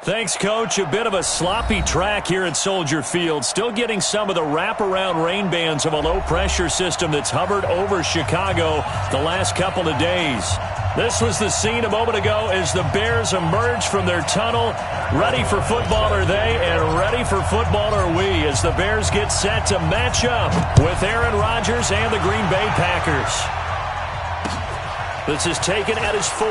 Thanks, Coach. A bit of a sloppy track here at Soldier Field. Still getting some of the wraparound rain bands of a low-pressure system that's hovered over Chicago the last couple of days. This was the scene a moment ago as the Bears emerged from their tunnel. Ready for football are they, and ready for football are we as the Bears get set to match up with Aaron Rodgers and the Green Bay Packers. This is taken at his 4.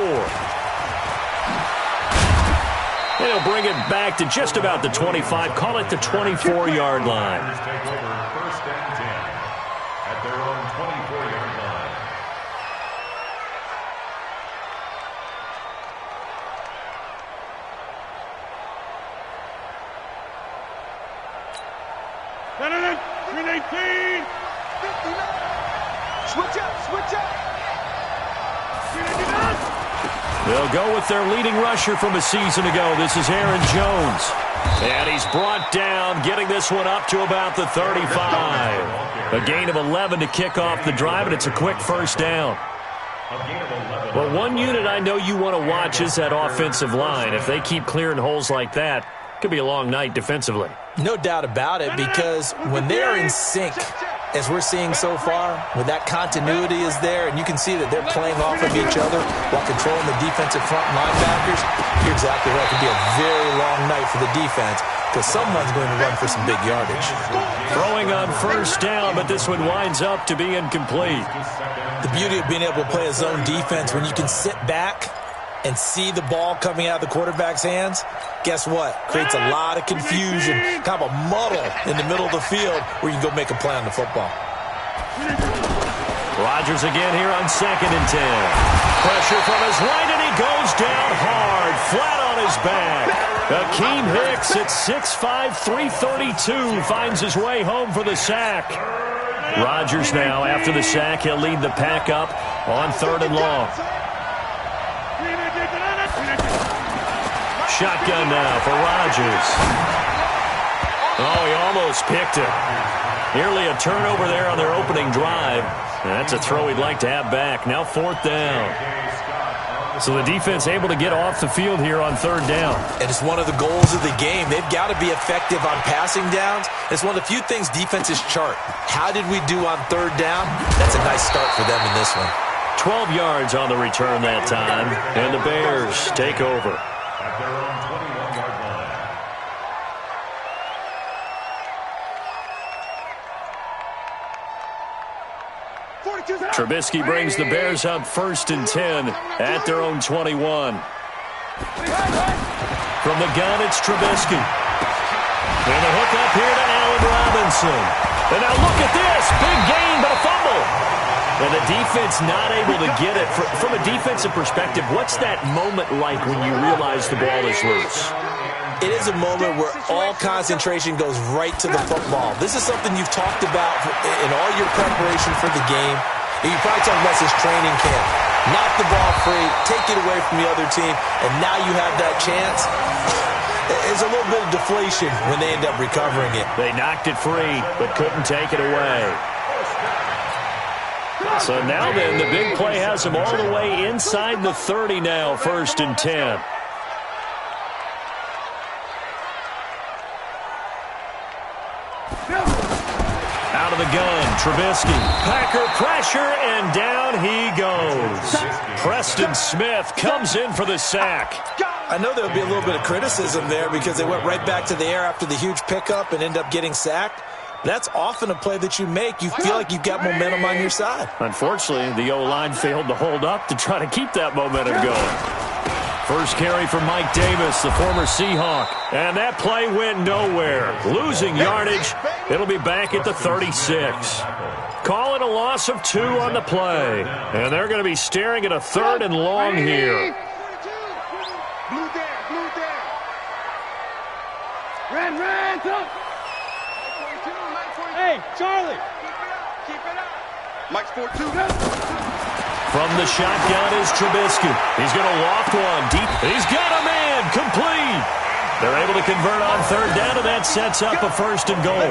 And he'll bring it back to just about the 25, call it the 24-yard line. Take over first and 10 at their own 24-yard line. Green 18. Switch up. They'll go with their leading rusher from a season ago. This is Aaron Jones. And he's brought down, getting this one up to about the 35. A gain of 11 to kick off the drive, and it's a quick first down. Well, one unit I know you want to watch is that offensive line. If they keep clearing holes like that, it could be a long night defensively. No doubt about it, because when they're in sync, as we're seeing so far, when that continuity is there, and you can see that they're playing off of each other while controlling the defensive front linebackers, you're exactly right. It could be a very long night for the defense because someone's going to run for some big yardage. Throwing on first down, but this one winds up to be incomplete. The beauty of being able to play a zone defense when you can sit back and see the ball coming out of the quarterback's hands, guess what? Creates a lot of confusion, kind of a muddle in the middle of the field where you can go make a play on the football. Rodgers again here on 2nd and 10. Pressure from his right, and he goes down hard, flat on his back. Akeem Hicks at 6'5", 332 finds his way home for the sack. Rodgers now, after the sack, he'll lead the pack up on 3rd and long. Shotgun now for Rodgers. Oh, he almost picked it. Nearly a turnover there on their opening drive. That's a throw he'd like to have back. Now 4th down. So the defense able to get off the field here on 3rd down. And it's one of the goals of the game. They've got to be effective on passing downs. It's one of the few things defenses chart. How did we do on 3rd down? That's a nice start for them in this one. 12 yards on the return that time. And the Bears take over. At their own 21-yard line. Trubisky brings the Bears up 1st and 10 at their own 21. From the gun, it's Trubisky. And the hook up here to Allen Robinson. And now look at this. Big gain, but a fumble. And the defense not able to get it. From a defensive perspective, what's that moment like when you realize the ball is loose? It is a moment where all concentration goes right to the football. This is something you've talked about in all your preparation for the game. And you probably talked about this training camp. Knock the ball free, take it away from the other team, and now you have that chance. There's a little bit of deflation when they end up recovering it. They knocked it free, but couldn't take it away. So now then, the big play has them all the way inside the 30 now, 1st and 10. Out of the gun, Trubisky. Packer pressure, and down he goes. Preston Smith comes in for the sack. I know there'll be a little bit of criticism there because they went right back to the air after the huge pickup and end up getting sacked. That's often a play that you make. You feel like you've got momentum on your side. Unfortunately, the O-line failed to hold up to try to keep that momentum going. First carry for Mike Davis, the former Seahawk. And that play went nowhere. Losing yardage. It'll be back at the 36. Call it a loss of 2 on the play. And they're going to be staring at a 3rd and long here. Blue there. Ran, up. Hey, Charlie. Keep it up. Mike's 4-2. From the shotgun is Trubisky. He's going to loft one deep. He's got a man. Complete. They're able to convert on 3rd down, and that sets up a 1st and goal.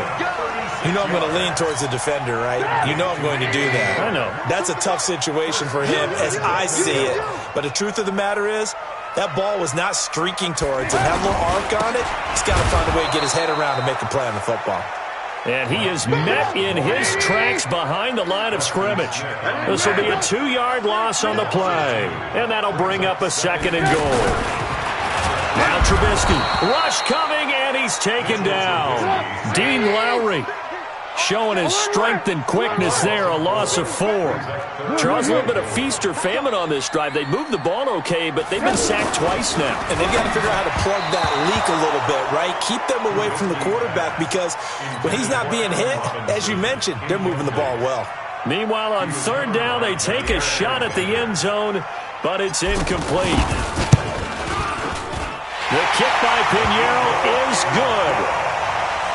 You know I'm going to lean towards the defender, right? You know I'm going to do that. I know. That's a tough situation for him as I see it. But the truth of the matter is, That ball was not streaking towards him. That little arc on it, he's got to find a way to get his head around and make a play on the football. And he is met in his tracks behind the line of scrimmage. This will be a 2-yard loss on the play. And that'll bring up a 2nd and goal. Now Trubisky. Rush coming, and he's taken down. Dean Lowry showing his strength and quickness there, a loss of 4. Charles, a little bit of feast or famine on this drive. They moved the ball okay, but they've been sacked twice now. And they've got to figure out how to plug that leak a little bit, right? Keep them away from the quarterback because when he's not being hit, as you mentioned, they're moving the ball well. Meanwhile, on 3rd down, they take a shot at the end zone, but it's incomplete. The kick by Pinheiro is good.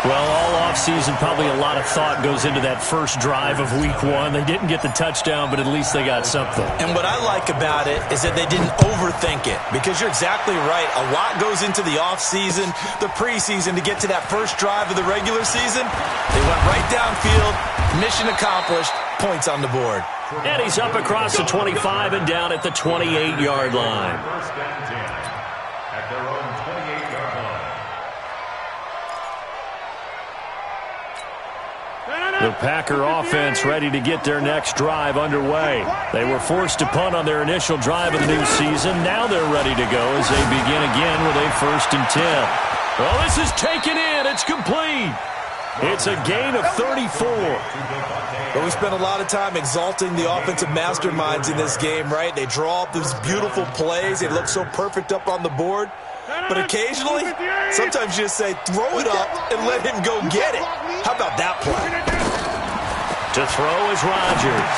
Well, all offseason, probably a lot of thought goes into that first drive of Week 1. They didn't get the touchdown, but at least they got something. And what I like about it is that they didn't overthink it, because you're exactly right. A lot goes into the offseason, the preseason, to get to that first drive of the regular season. They went right downfield, mission accomplished, points on the board. And he's up across the 25 and down at the 28-yard line. First and 10 at their own 28-yard line. The Packer offense ready to get their next drive underway. They were forced to punt on their initial drive of the new season. Now they're ready to go as they begin again with a 1st and 10. Well, this is taken in. It's complete. It's a gain of 34. But we spent a lot of time exalting the offensive masterminds in this game, right? They draw up these beautiful plays. They look so perfect up on the board. But occasionally, sometimes you just say, throw it up and let him go get it. How about that play? To throw is Rodgers.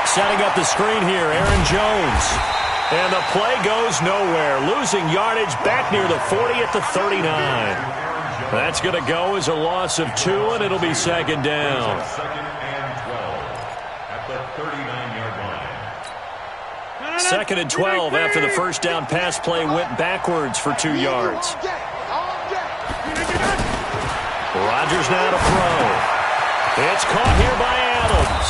Setting up the screen here, Aaron Jones. And the play goes nowhere. Losing yardage back near the 40 at the 39. That's going to go as a loss of 2, and it'll be 2nd down. 2nd and 12 at the 39-yard line. 2nd and 12 after the first down pass play went backwards for 2 yards. Rodgers now to throw. It's caught here by Adams.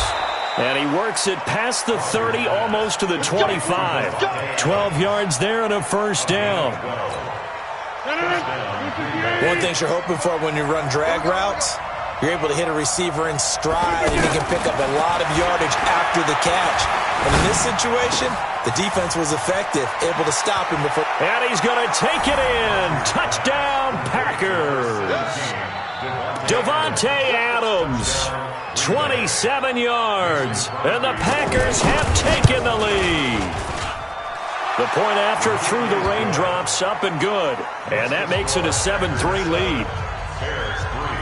And he works it past the 30, almost to the 25. 12 yards there and a 1st down. One thing you're hoping for when you run drag routes, you're able to hit a receiver in stride, and he can pick up a lot of yardage after the catch. And in this situation, the defense was effective, able to stop him before. And he's going to take it in. Touchdown, Packers. Davante Adams, 27 yards, and the Packers have taken the lead. The point after through the raindrops, up and good, and that makes it a 7-3 lead. Bears 3.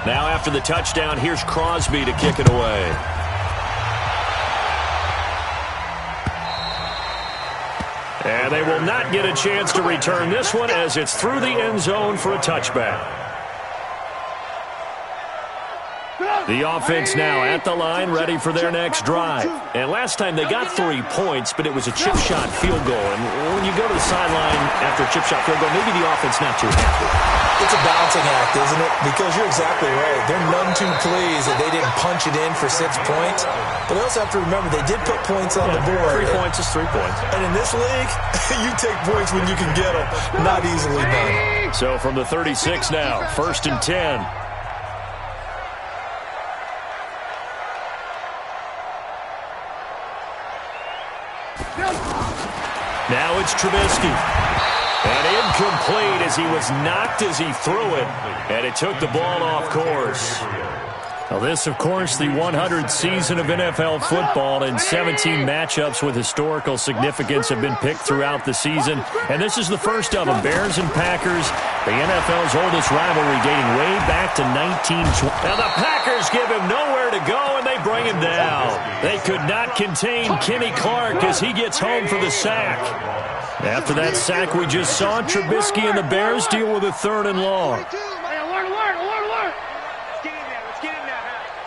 Now after the touchdown, here's Crosby to kick it away. And they will not get a chance to return this one as it's through the end zone for a touchback. The offense now at the line, ready for their next drive. And last time they got 3 points, but it was a chip shot field goal. And when you go to the sideline after a chip shot field goal, maybe the offense not too happy. It's a balancing act, isn't it? Because you're exactly right. They're none too pleased that they didn't punch it in for 6 points. But they also have to remember they did put points on the board. 3 points is 3 points. And in this league, you take points when you can get them. Not easily done. So from the 36 now, 1st and 10. Now it's Trubisky. And incomplete as he was knocked as he threw it. And it took the ball off course. Now this, of course, the 100th season of NFL football, and 17 matchups with historical significance have been picked throughout the season. And this is the first of them, Bears and Packers, the NFL's oldest rivalry dating way back to 1920. Now the Packers give him nowhere to go, and they bring him down. They could not contain Kenny Clark as he gets home for the sack. After that sack we just saw, Trubisky and the Bears deal with a 3rd and long.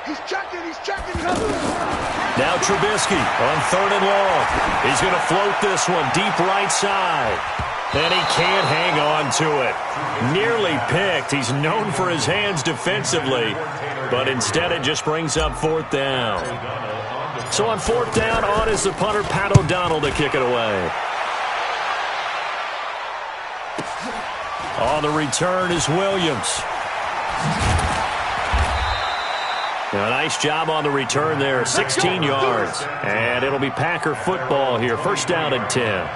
He's checking. Now Trubisky on 3rd and long. He's going to float this one deep right side. And he can't hang on to it. Nearly picked. He's known for his hands defensively, but instead it just brings up 4th down. So on 4th down, on is the punter, Pat O'Donnell, to kick it away. On the return is Williams. Now, nice job on the return there, 16 yards. And it'll be Packer football here, 1st down and 10.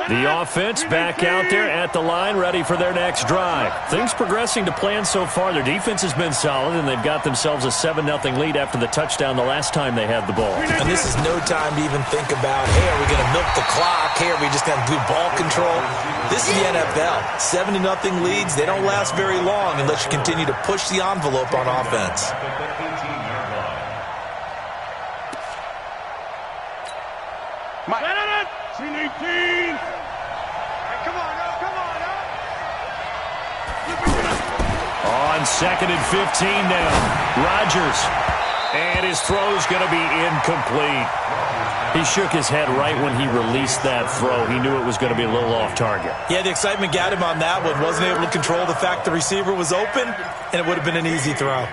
The offense back out there at the line, ready for their next drive. Things progressing to plan so far. Their defense has been solid, and they've got themselves a 7-0 lead after the touchdown the last time they had the ball. And this is no time to even think about, hey, are we going to milk the clock? Hey, are we just going to do ball control? This is the NFL. 7-0 leads, they don't last very long unless you continue to push the envelope on offense. On 2nd and 15 now. Rodgers. And his throw's going to be incomplete. He shook his head right when he released that throw. He knew it was going to be a little off target. Yeah, the excitement got him on that one. Wasn't able to control the fact the receiver was open, and it would have been an easy throw.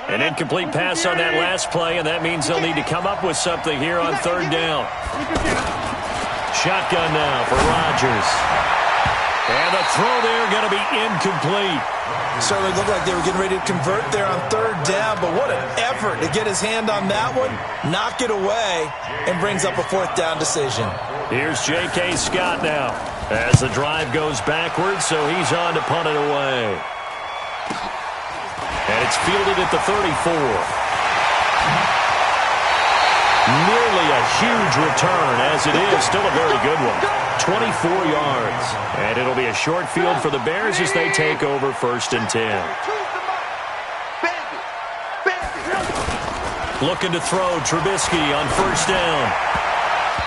An incomplete pass on that last play, and that means they'll need to come up with something here on 3rd down. Shotgun now for Rodgers. And the throw there going to be incomplete. Certainly looked like they were getting ready to convert there on 3rd down, but what an effort to get his hand on that one, knock it away, and brings up a 4th down decision. Here's J.K. Scott now as the drive goes backwards, so he's on to punt it away. And it's fielded at the 34. Nearly a huge return, as it is. Still a very good one. 24 yards. And it'll be a short field for the Bears as they take over 1st and 10. Looking to throw, Trubisky on 1st down.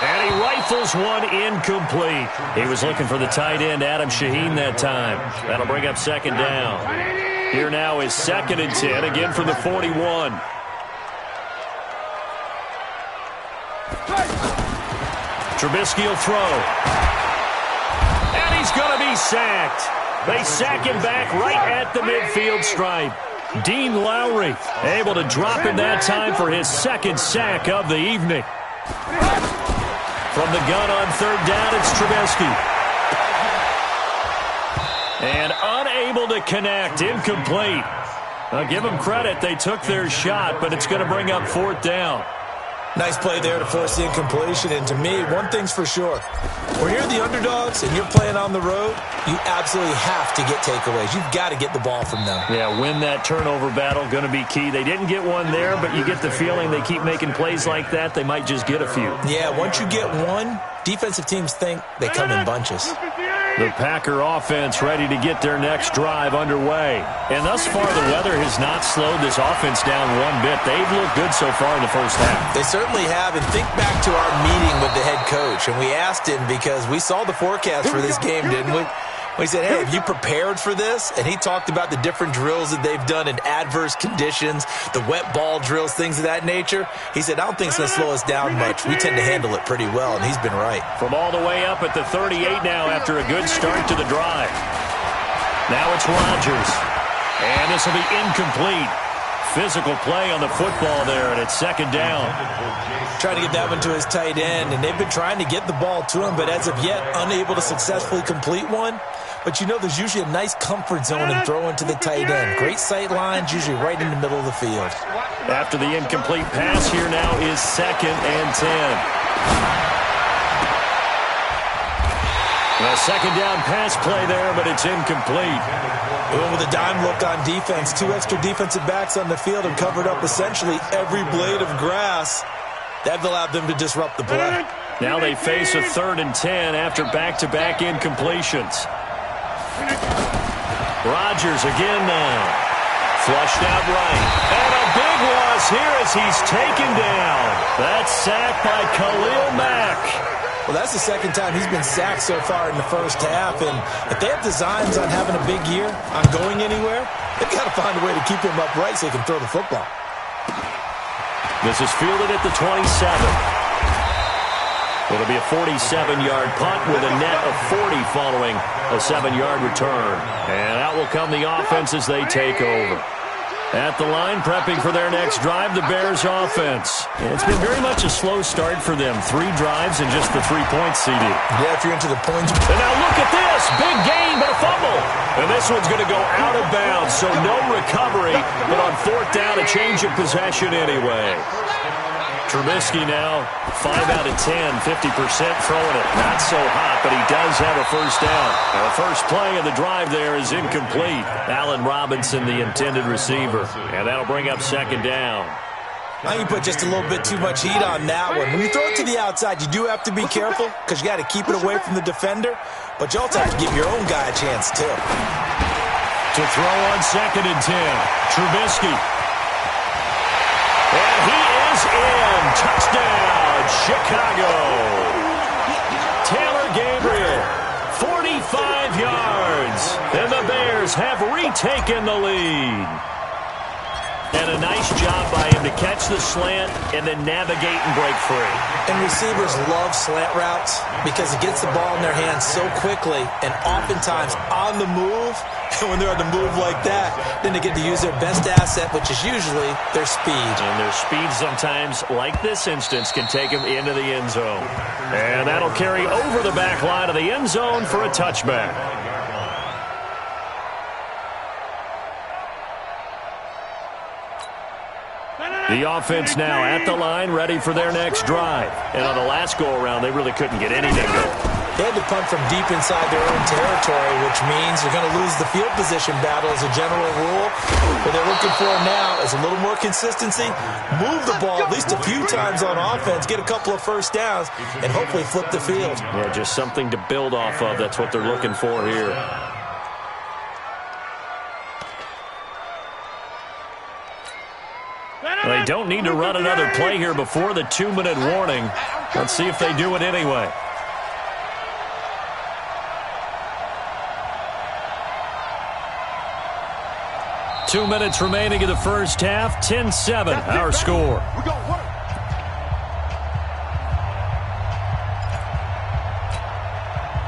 And he rifles one incomplete. He was looking for the tight end, Adam Shaheen, that time. That'll bring up 2nd down. Here now is 2nd and 10, again from the 41. Trubisky will throw. And he's going to be sacked. They sack him back right at the midfield stripe. Dean Lowry able to drop him that time for his 2nd sack of the evening. From the gun on 3rd down, it's Trubisky. And unable to connect, incomplete. I'll give them credit. They took their shot, but it's going to bring up 4th down. Nice play there to force the incompletion. And to me, one thing's for sure. When you're the underdogs and you're playing on the road, you absolutely have to get takeaways. You've got to get the ball from them. Yeah, win that turnover battle, going to be key. They didn't get one there, but you get the feeling they keep making plays like that, they might just get a few. Yeah, once you get one, defensive teams think they come in bunches. The Packer offense ready to get their next drive underway. And thus far, the weather has not slowed this offense down one bit. They've looked good so far in the first half. They certainly have. And think back to our meeting with the head coach. And we asked him, because we saw the forecast for this game, didn't we? We said, hey, have you prepared for this? And he talked about the different drills that they've done in adverse conditions, the wet ball drills, things of that nature. He said, I don't think it's going to slow us down much. We tend to handle it pretty well, and he's been right. From all the way up at the 38 now after a good start to the drive. Now it's Rodgers. And this will be incomplete. Physical play on the football there, and it's 2nd down. Trying to get that one to his tight end, and they've been trying to get the ball to him, but as of yet, unable to successfully complete one. But you know there's usually a nice comfort zone in throwing to the tight end. Great sight lines, usually right in the middle of the field. After the incomplete pass, here now is 2nd and 10. A 2nd down pass play there, but it's incomplete. Going with a dime look on defense. 2 extra defensive backs on the field and covered up essentially every blade of grass. That allowed them to disrupt the play. Now they face a 3rd and 10 after back-to-back incompletions. Rodgers again now. Flushed out right. And a big loss here as he's taken down. That's sacked by Khalil Mack. Well, that's the second time he's been sacked so far in the first half, and if they have designs on having a big year, on going anywhere, they've got to find a way to keep him upright so he can throw the football. This is fielded at the 27. It'll be a 47-yard punt with a net of 40 following a 7-yard return. And out will come the offense as they take over. At the line, prepping for their next drive, the Bears offense. It's been very much a slow start for them. 3 drives and just the 3 points, CD. Yeah, if you're into the points. And now look at this. Big gain, but a fumble. And this one's going to go out of bounds, so no recovery. But on 4th down, a change of possession anyway. Trubisky now, 5 out of 10, 50% throwing it. Not so hot, but he does have a first down. And the first play of the drive there is incomplete. Allen Robinson, the intended receiver. And that'll bring up 2nd down. Now you put just a little bit too much heat on that one. When you throw it to the outside, you do have to be careful because you got to keep it away from the defender. But you also have to give your own guy a chance, too. To throw on 2nd and 10, Trubisky. And he is in. Touchdown, Chicago. Taylor Gabriel, 45 yards. And the Bears have retaken the lead. And a nice job by him to catch the slant and then navigate and break free. And receivers love slant routes because it gets the ball in their hands so quickly and oftentimes on the move. And when they're on the move like that, then they get to use their best asset, which is usually their speed. And their speed sometimes, like this instance, can take them into the end zone. And that'll carry over the back line of the end zone for a touchback. The offense now at the line, ready for their next drive. And on the last go-around, they really couldn't get anything going. They had to punt from deep inside their own territory, which means you're going to lose the field position battle as a general rule. What they're looking for now is a little more consistency, move the ball at least a few times on offense, get a couple of first downs, and hopefully flip the field. Yeah, just something to build off of. That's what they're looking for here. They don't need to run another play here before the 2-minute warning. Let's see if they do it anyway. Two minutes remaining in the first half. 10-7, our score.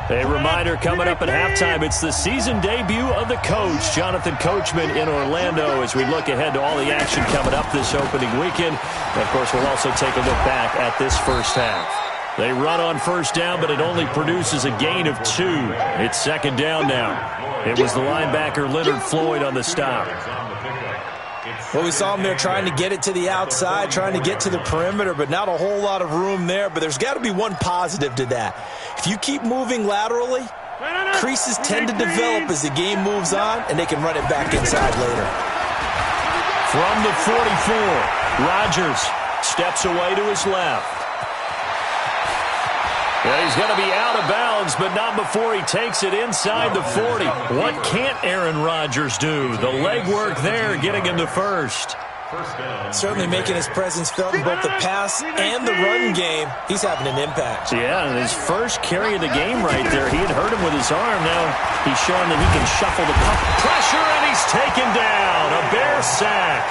A reminder coming up at halftime, it's the season debut of the coach, Jonathan Coachman in Orlando, as we look ahead to all the action coming up this opening weekend. And of course, we'll also take a look back at this first half. They run on first down, but it only produces a gain of 2. It's 2nd down now. It was the linebacker Leonard Floyd on the stop. Well, we saw him there trying to get it to the outside, trying to get to the perimeter, but not a whole lot of room there. But there's got to be one positive to that. If you keep moving laterally, creases tend to develop as the game moves on, and they can run it back inside later. From the 44, Rodgers steps away to his left. Yeah, he's going to be out of bounds, but not before he takes it inside the 40. What can't Aaron Rodgers do? The legwork there, getting him to first. Certainly making his presence felt in both the pass and the run game. He's having an impact. Yeah, and his first carry of the game right there, he had hurt him with his arm. Now he's showing that he can shuffle the puck. Pressure, and he's taken down. A Bear sack.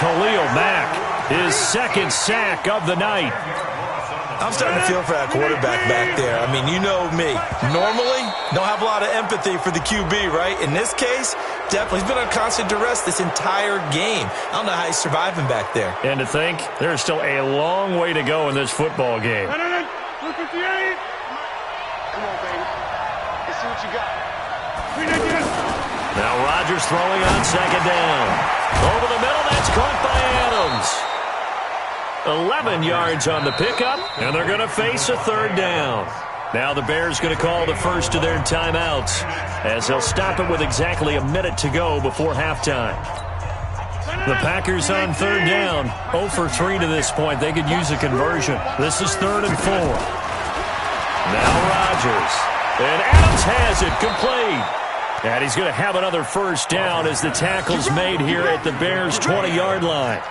Khalil Mack, his 2nd sack of the night. I'm starting to feel for that quarterback back there. I mean, you know me. Normally, don't have a lot of empathy for the QB, right? In this case, definitely. He's been on constant duress this entire game. I don't know how he's surviving back there. And to think, there's still a long way to go in this football game. Come on, baby. Let's see what you got. Now Rodgers throwing on 2nd down. Over the middle, that's caught by Adams. 11 yards on the pickup, and they're going to face a 3rd down. Now the Bears going to call the first of their timeouts, as they'll stop it with exactly a minute to go before halftime. The Packers on 3rd down, 0 for 3 to this point. They could use a conversion. This is 3rd and 4. Now Rodgers, and Adams has it complete. And he's going to have another first down as the tackle's made here at the Bears' 20-yard line.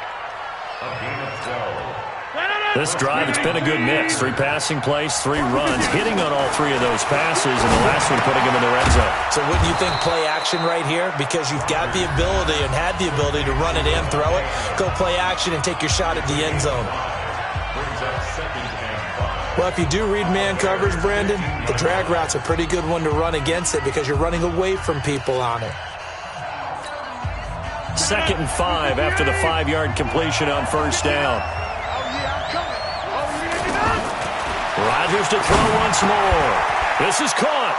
This drive, it's been a good mix. 3 passing plays, 3 runs, hitting on all 3 of those passes, and the last one putting him in the red zone. So wouldn't you think play action right here? Because you've got the ability and had the ability to run it in, throw it, go play action, and take your shot at the end zone. Well, if you do read man coverage, Brandon, the drag route's a pretty good one to run against it because you're running away from people on it. 2nd and 5 after the 5-yard completion on first down. Rodgers to throw once more. This is caught.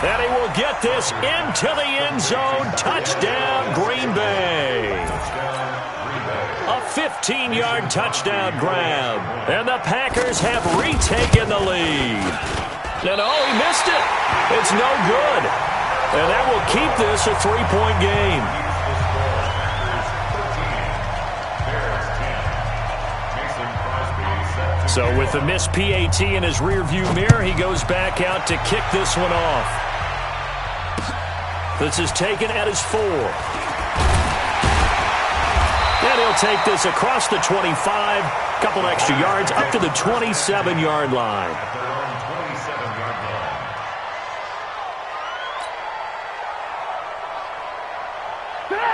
And he will get this into the end zone. Touchdown, Green Bay. A 15-yard touchdown grab. And the Packers have retaken the lead. And oh, he missed it. It's no good. And that will keep this a 3-point game. So with the missed PAT in his rearview mirror, he goes back out to kick this one off. This is taken at his 4. And he'll take this across the 25, couple extra yards up to the 27-yard line.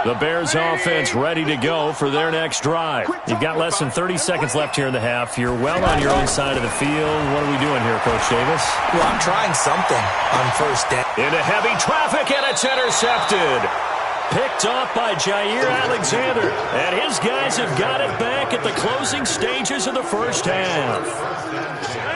The Bears offense ready to go for their next drive. You've got less than 30 seconds left here in the half. You're well on your own side of the field. What are we doing here, Coach Davis? Well, I'm trying something on first down. Into heavy traffic, and it's intercepted. Picked off by Jair Alexander. And his guys have got it back at the closing stages of the first half.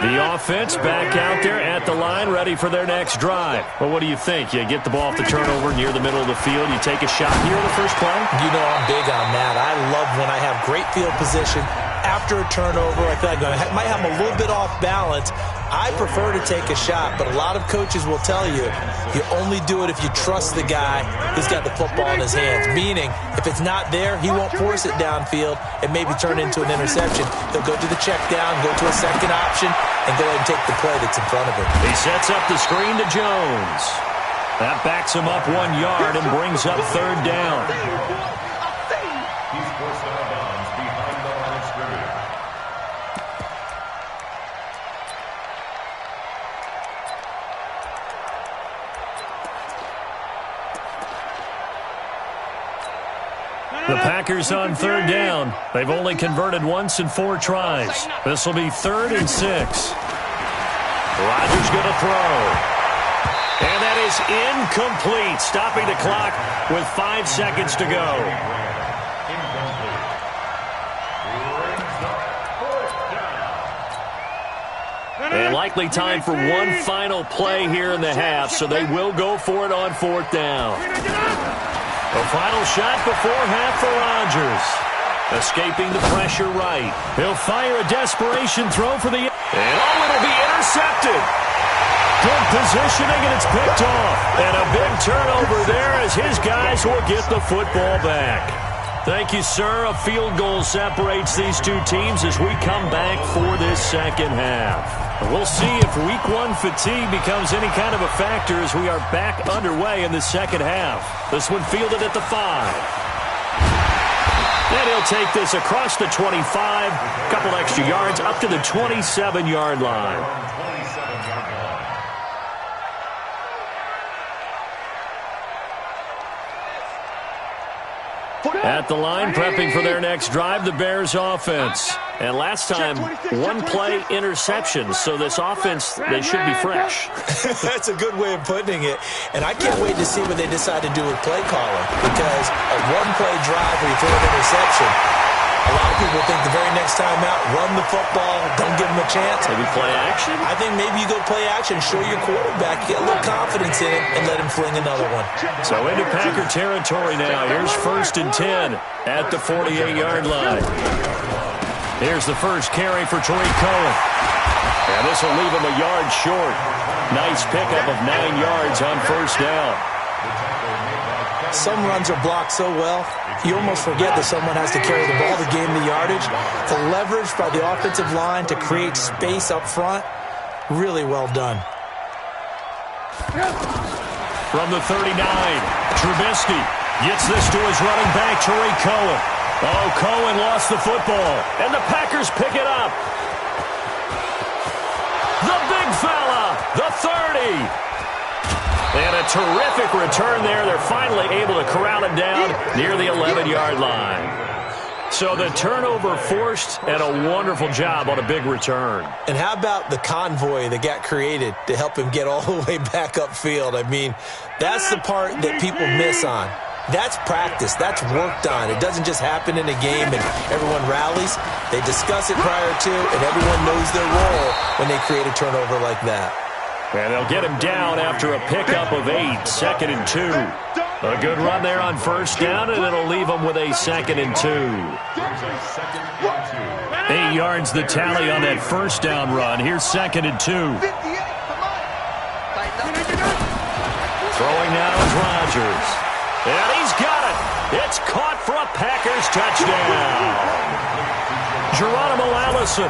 The offense back out there at the line, ready for their next drive. Well, what do you think? You get the ball off the turnover near the middle of the field. You take a shot here in the first play? You know I'm big on that. I love when I have great field position. After a turnover, I feel like I might have a little bit off balance. I prefer to take a shot, but a lot of coaches will tell you, you only do it if you trust the guy who's got the football in his hands. Meaning, if it's not there, he won't force it downfield and maybe turn it into an interception. He'll go to the check down, go to a second option, and go ahead and take the play that's in front of him. He sets up the screen to Jones. That backs him up 1 yard and brings up 3rd down. He's forced out of bounds behind the line of scrimmage. The Packers on 3rd down. They've only converted once in 4 tries. This will be 3rd and 6. Rodgers going to throw. And that is incomplete, stopping the clock with 5 seconds to go. And likely time for one final play here in the half, so they will go for it on 4th down. The final shot before half for Rodgers. Escaping the pressure right. He'll fire a desperation throw for the... And oh, it'll be intercepted. Good positioning, and it's picked off. And a big turnover there as his guys will get the football back. Thank you, sir. A field goal separates these two teams as we come back for this second half. We'll see if Week 1 fatigue becomes any kind of a factor as we are back underway in the second half. This one fielded at the 5. And he'll take this across the 25, couple extra yards up to the 27-yard line. At the line, prepping for their next drive, the Bears offense. And last time, 1-play interception, so this offense, they should be fresh. That's a good way of putting it. And I can't wait to see what they decide to do with play calling. Because a 1-play drive where you throw an interception, a lot of people think the very next time out, run the football, don't give them a chance. Maybe play action? I think maybe you go play action, show your quarterback, get a little confidence in him, and let him fling another one. So into Packer territory now. Here's 1st and 10 at the 48-yard line. Here's the first carry for Tariq Cohen. And this will leave him a yard short. Nice pickup of 9 yards on 1st down. Some runs are blocked so well, you almost forget that someone has to carry the ball to gain the yardage. The leverage by the offensive line to create space up front, really well done. From the 39, Trubisky gets this to his running back, Tariq Cohen. Oh, Cohen lost the football, and the Packers pick it up. The big fella, the 30. And a terrific return there. They're finally able to corral him down near the 11-yard line. So the turnover forced, and a wonderful job on a big return. And how about the convoy that got created to help him get all the way back upfield? I mean, that's the part that people miss on. That's practice. That's worked on. It doesn't just happen in a game and everyone rallies. They discuss it prior to, and everyone knows their role when they create a turnover like that. And they'll get him down after a pickup of 8, 2nd and 2. A good run there on first down, and it'll leave them with a 2nd and 2. 8 yards the tally on that first down run. Here's 2nd and 2. Throwing now is Rodgers. And he's got it. It's caught for a Packers touchdown. Geronimo Allison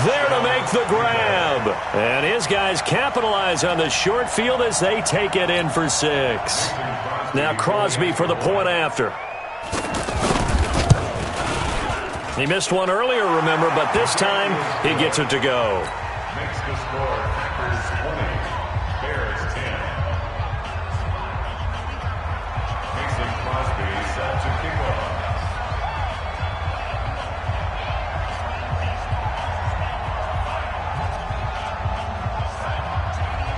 there to make the grab. And his guys capitalize on the short field as they take it in for 6. Now Crosby for the point after. He missed one earlier, remember, but this time he gets it to go. Makes the score Packers 20, Bears 10. Mason Crosby set to kick off.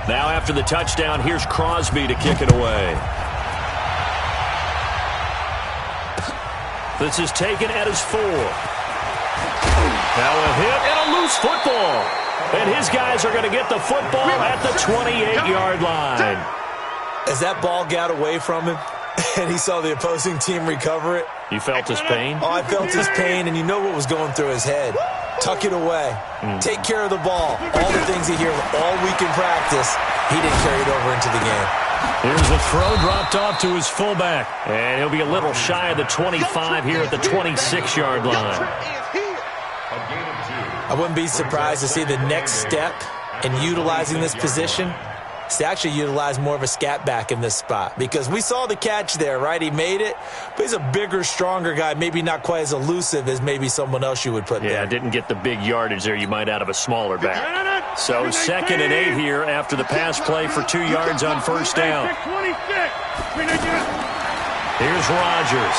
Now after the touchdown, here's Crosby to kick it away. This is taken at his 4. Now a hit and a loose football. And his guys are going to get the football at the 28-yard line. As that ball got away from him and he saw the opposing team recover it. You felt his pain? Oh, I felt his pain, and you know what was going through his head. Tuck it away. Take care of the ball. All the things he hears all week in practice, he didn't carry it over into the game. Here's a throw dropped off to his fullback. And he'll be a little shy of the 25 here at the 26-yard line. I wouldn't be surprised to see the next step in utilizing this position is to actually utilize more of a scat back in this spot. Because we saw the catch there, right? He made it, but he's a bigger, stronger guy, maybe not quite as elusive as maybe someone else you would put there. Yeah, didn't get the big yardage there you might out of a smaller back. So 2nd and 8 here after the pass play for 2 yards on first down. Here's Rodgers.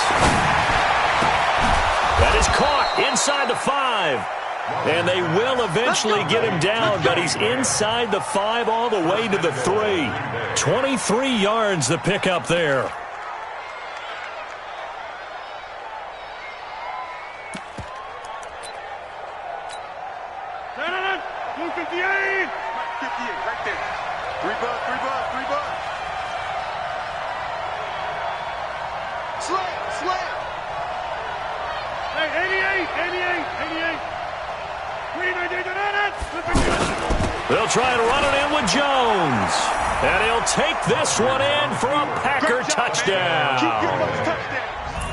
That is caught inside the 5. And they will eventually get him down, but he's inside the 5 all the way to the 3. 23 yards the pickup there. They'll try and run it in with Jones. And he'll take this one in for a Packer touchdown.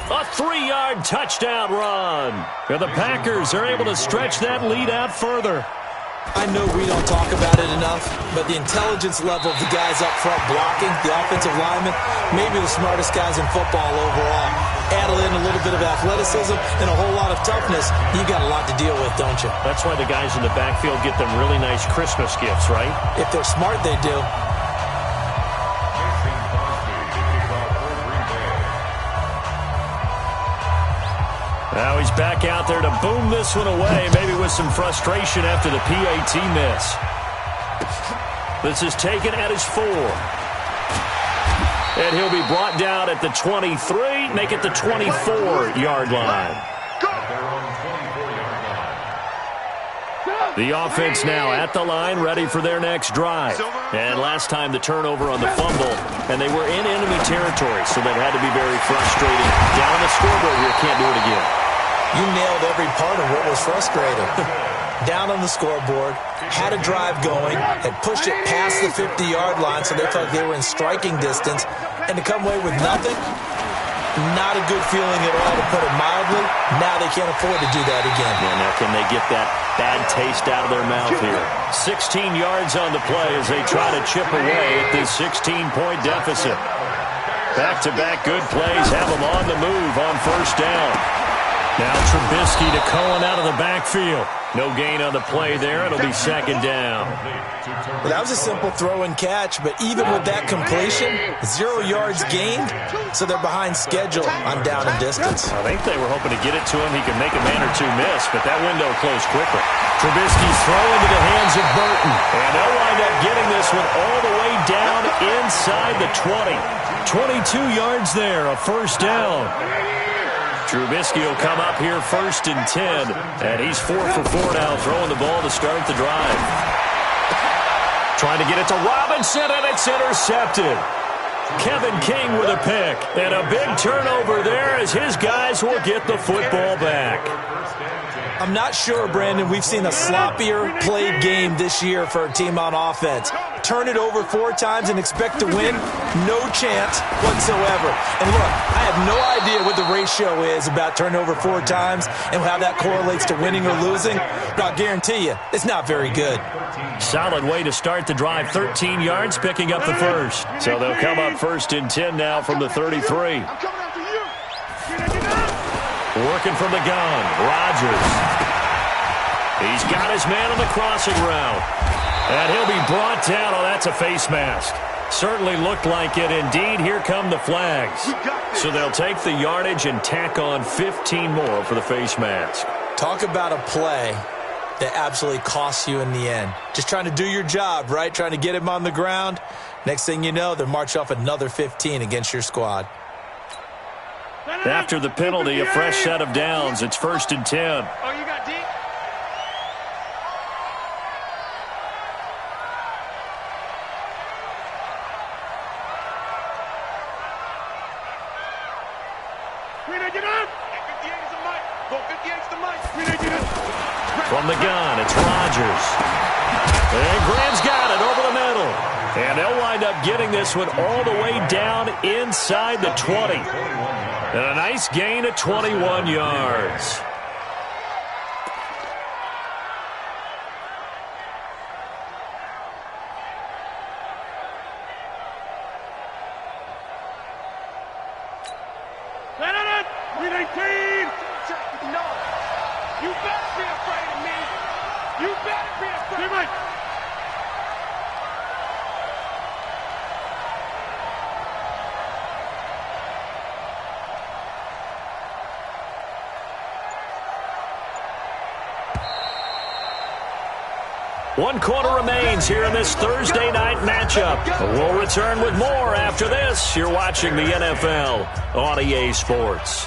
A 3-yard touchdown run. And the Packers are able to stretch that lead out further. I know we don't talk about it enough, but the intelligence level of the guys up front blocking, the offensive linemen, maybe the smartest guys in football overall. Add in a little bit of athleticism and a whole lot of toughness, you got a lot to deal with, don't you? That's why the guys in the backfield get them really nice Christmas gifts, right? If they're smart, they do. Now he's back out there to boom this one away, maybe with some frustration after the PAT miss. This is taken at his 4. And he'll be brought down at the 23, make it the 24-yard line. The offense now at the line, ready for their next drive. And last time the turnover on the fumble, and they were in enemy territory, so that had to be very frustrating. Down on the scoreboard here, can't do it again. You nailed every part of what was frustrating. Down on the scoreboard, had a drive going, had pushed it past the 50-yard line so they felt like they were in striking distance, and to come away with nothing, not a good feeling at all, to put it mildly. Now they can't afford to do that again. Yeah, now can they get that bad taste out of their mouth here? 16 yards on the play as they try to chip away at this 16-point deficit. Back-to-back good plays have them on the move on first down. Now Trubisky to Cohen out of the backfield. No gain on the play there. It'll be second down. Well, that was a simple throw and catch, but even with that completion, 0 yards gained, so they're behind schedule on down and distance. I think they were hoping to get it to him. He could make a man or two miss, but that window closed quickly. Trubisky's throw into the hands of Burton. And they'll wind up getting this one all the way down inside the 20. 22 yards there, a first down. Trubisky will come up here first and 10, and he's 4 for 4 now, throwing the ball to start the drive. Trying to get it to Robinson, and it's intercepted. Kevin King with a pick, and a big turnover there as his guys will get the football back. I'm not sure, Brandon, we've seen a sloppier played game this year for a team on offense. Turn it over 4 times and expect to win? No chance whatsoever. And look, I have no idea what the ratio is about turnover 4 times and how that correlates to winning or losing, but I'll guarantee you, it's not very good. Solid way to start the drive, 13 yards, picking up the first. So they'll come up first and 10 now from the 33. Working from the gun, Rodgers. He's got his man on the crossing route. And he'll be brought down. Oh, that's a face mask. Certainly looked like it. Indeed, here come the flags. So they'll take the yardage and tack on 15 more for the face mask. Talk about a play that absolutely costs you in the end. Just trying to do your job, right? Trying to get him on the ground. Next thing you know, they'll march off another 15 against your squad. After the penalty, a fresh set of downs. It's first and 10. Oh, you got deep? From the gun, it's Rodgers. And Graham's got it over the middle. And they'll wind up getting this one all the way down inside the 20. And a nice gain of 21 yards. You better be afraid of me. You better be afraid of me. One quarter remains here in this Thursday night matchup. We'll return with more after this. You're watching the NFL on EA Sports.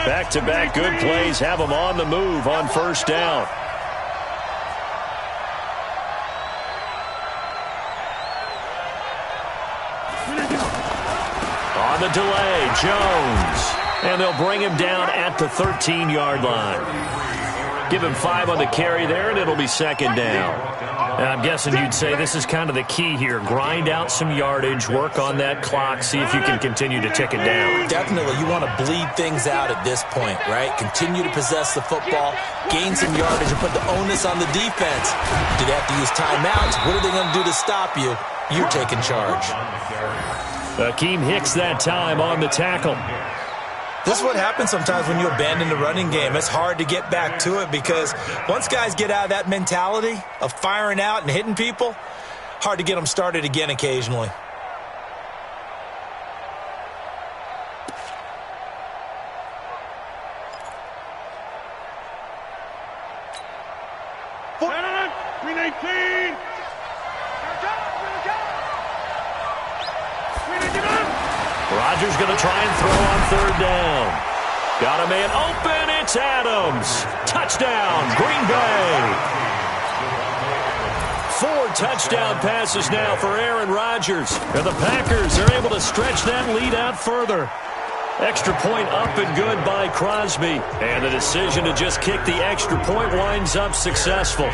Back-to-back good plays have them on the move on first down. On the delay, Jones. And they'll bring him down at the 13-yard line. Give him 5 on the carry there, and it'll be second down. And I'm guessing you'd say this is kind of the key here. Grind out some yardage, work on that clock, see if you can continue to tick it down. Definitely. You want to bleed things out at this point, right? Continue to possess the football, gain some yardage, and put the onus on the defense. Do they have to use timeouts? What are they going to do to stop you? You're taking charge. Akeem Hicks that time on the tackle. This is what happens sometimes when you abandon the running game. It's hard to get back to it because once guys get out of that mentality of firing out and hitting people, hard to get them started again occasionally. Rodgers going to try and throw on third down. Got a man open. It's Adams. Touchdown, Green Bay. 4 touchdown passes now for Aaron Rodgers. And the Packers are able to stretch that lead out further. Extra point up and good by Crosby. And the decision to just kick the extra point winds up successful.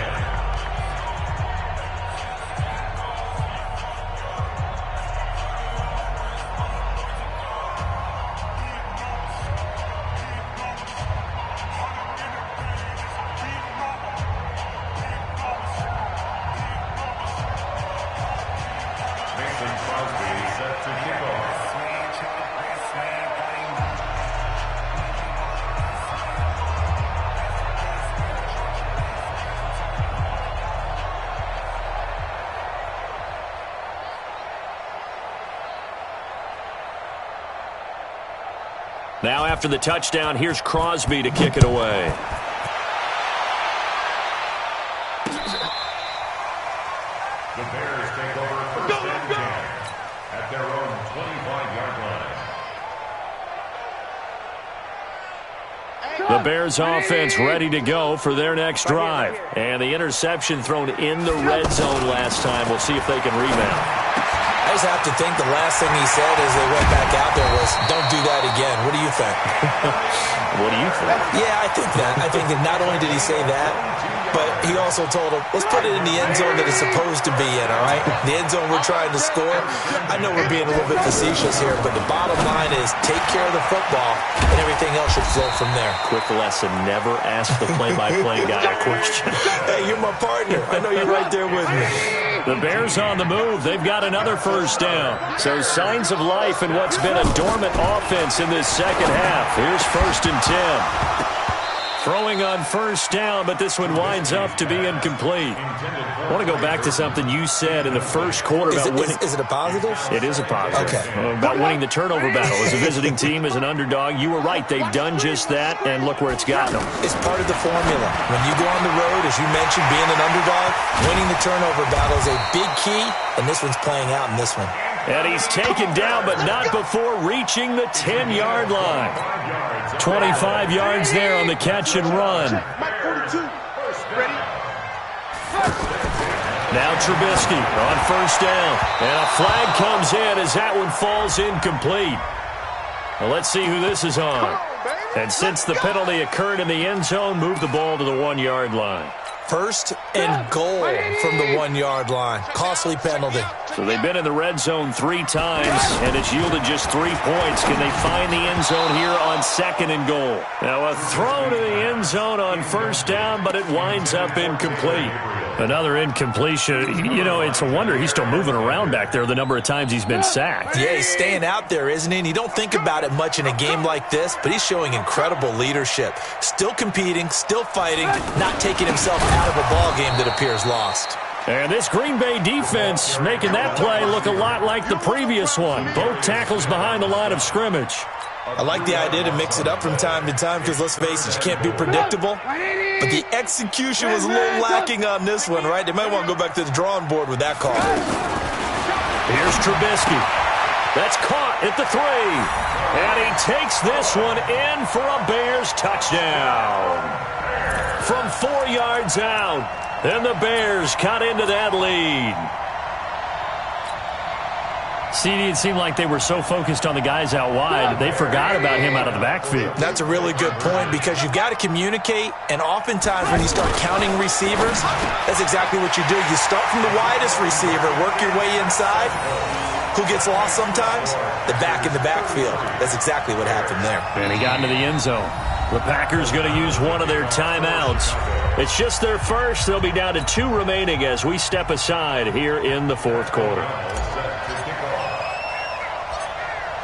Mason Crosby set to kick off. Now after the touchdown, here's Crosby to kick it away. The Bears take over first and 10 at their own 25-yard line. The Bears offense ready to go for their next drive. And the interception thrown in the red zone last time. We'll see if they can rebound. I just have to think the last thing he said as they went back out there was, don't do that again. What do you think? What do you think? Yeah, I think that. I think that not only did he say that, but he also told him, let's put it in the end zone that it's supposed to be in, all right? The end zone we're trying to score. I know we're being a little bit facetious here, but the bottom line is take care of the football, and everything else should flow from there. Quick lesson, never ask the play-by-play guy a question. Hey, you're my partner. I know you're right there with me. The Bears on the move. They've got another first down. So signs of life in what's been a dormant offense in this second half. Here's 1st and 10. Throwing on first down, but this one winds up to be incomplete. I want to go back to something you said in the first quarter about winning. Is it a positive? It is a positive. Okay. About winning the turnover battle. As a visiting team, as an underdog, you were right. They've done just that, and look where it's gotten them. It's part of the formula. When you go on the road, as you mentioned, being an underdog, winning the turnover battle is a big key, and this one's playing out in this one. And he's taken down, but not before reaching the 10-yard line. 25 yards there on the catch and run. Now Trubisky on first down. And a flag comes in as that one falls incomplete. Well, let's see who this is on. And since the penalty occurred in the end zone, move the ball to the 1-yard line. 1st and goal from the 1-yard line. Costly penalty. So they've been in the red zone 3 times, and it's yielded just 3 points. Can they find the end zone here on 2nd and goal? Now a throw to the end zone on first down, but it winds up incomplete. Another incompletion. You know, it's a wonder he's still moving around back there the number of times he's been sacked. Yeah, he's staying out there, isn't he? And you don't think about it much in a game like this, but he's showing incredible leadership. Still competing, still fighting, not taking himself out of a ball game that appears lost. And this Green Bay defense making that play look a lot like the previous one. Both tackles behind the line of scrimmage. I like the idea to mix it up from time to time because, let's face it, you can't be predictable. But the execution was a little lacking on this one, right? They might want to go back to the drawing board with that call. Here's Trubisky. That's caught at the 3. And he takes this one in for a Bears touchdown. From 4 yards out. And the Bears cut into that lead. CD, it seemed like they were so focused on the guys out wide, they forgot about him out of the backfield. That's a really good point because you've got to communicate, and oftentimes when you start counting receivers, that's exactly what you do. You start from the widest receiver, work your way inside. Who gets lost sometimes? The back in the backfield. That's exactly what happened there. And he got into the end zone. The Packers going to use one of their timeouts. It's just their first. They'll be down to 2 remaining as we step aside here in the 4th quarter.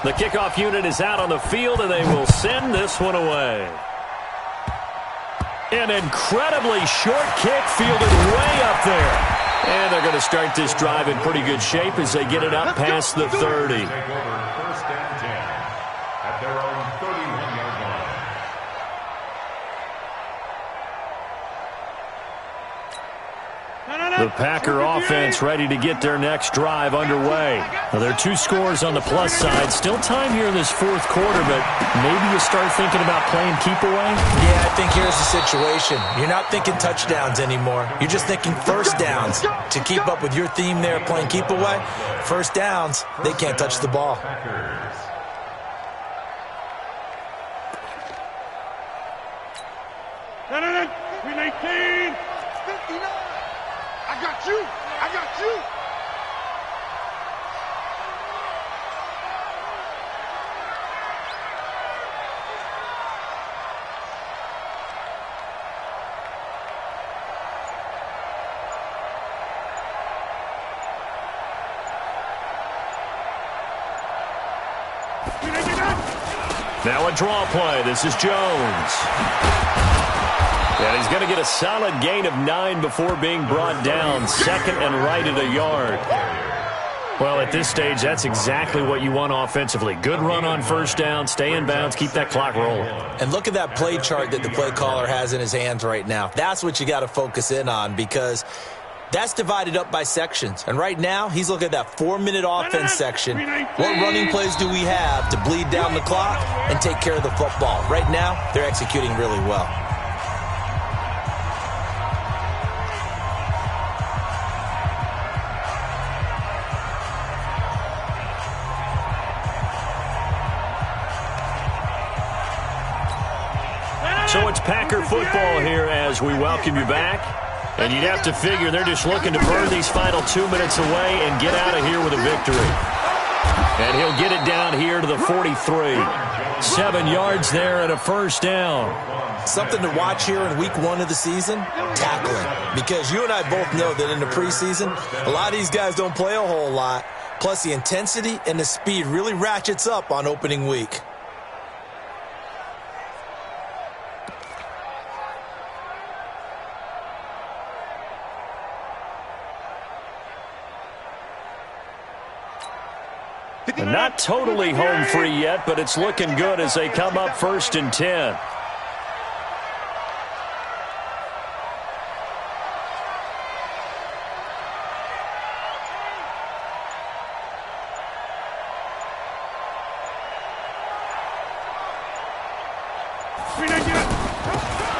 The kickoff unit is out on the field, and they will send this one away. An incredibly short kick fielded way up there. And they're going to start this drive in pretty good shape as they get it up past the 30. Take over 1st and 10 at their own 31-yard line. The Packer offense ready to get their next drive underway. Now, there are 2 scores on the plus side. Still time here in this 4th quarter, but maybe you start thinking about playing keep away? Yeah, I think here's the situation. You're not thinking touchdowns anymore. You're just thinking first downs. To keep up with your theme there, playing keep away, first downs, they can't touch the ball. We 19. 59. I got you. I got you. Now a draw play. This is Jones. And he's going to get a solid gain of 9 before being brought down. Second and right at a yard. Well, at this stage, that's exactly what you want offensively. Good run on first down, stay in bounds, keep that clock rolling. And look at that play chart that the play caller has in his hands right now. That's what you got to focus in on because that's divided up by sections. And right now, he's looking at that 4-minute offense section. What running plays do we have to bleed down the clock and take care of the football? Right now, they're executing really well. So it's Packer football here as we welcome you back. And you'd have to figure they're just looking to burn these final 2 minutes away and get out of here with a victory. And he'll get it down here to the 43. 7 yards there and a first down. Something to watch here in week 1 of the season, tackling. Because you and I both know that in the preseason, a lot of these guys don't play a whole lot. Plus the intensity and the speed really ratchets up on opening week. Not totally home free yet, but it's looking good as they come up 1st and 10.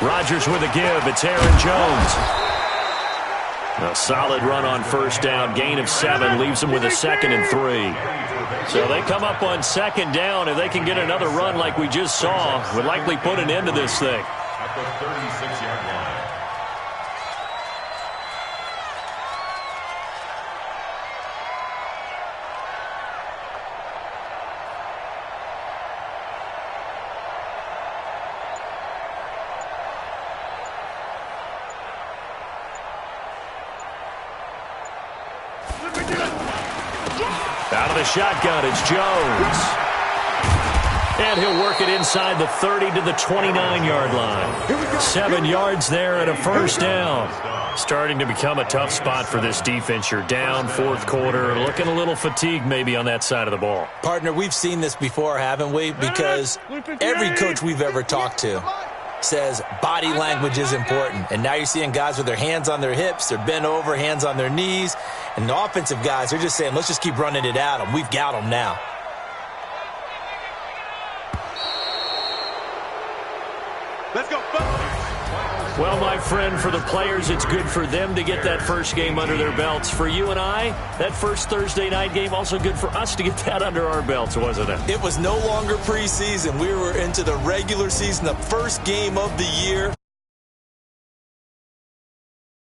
Rodgers with a give. It's Aaron Jones. A solid run on first down. Gain of 7 leaves them with a 2nd and 3. So they come up on 2nd down. If they can get another run like we just saw, would likely put an end to this thing. At the 36-yard line. Out of the shotgun, it's Jones. And he'll work it inside the 30 to the 29-yard line. 7 yards there and a first down. Starting to become a tough spot for this defense. You're down 4th quarter, looking a little fatigued maybe on that side of the ball. Partner, we've seen this before, haven't we? Because every coach we've ever talked to says body language is important. And now you're seeing guys with their hands on their hips, they're bent over, hands on their knees. And the offensive guys, they're just saying, let's just keep running it at them. We've got them now. Let's go. Well, my friend, for the players, it's good for them to get that first game under their belts. For you and I, that first Thursday night game, also good for us to get that under our belts, wasn't it? It was no longer preseason. We were into the regular season, the first game of the year.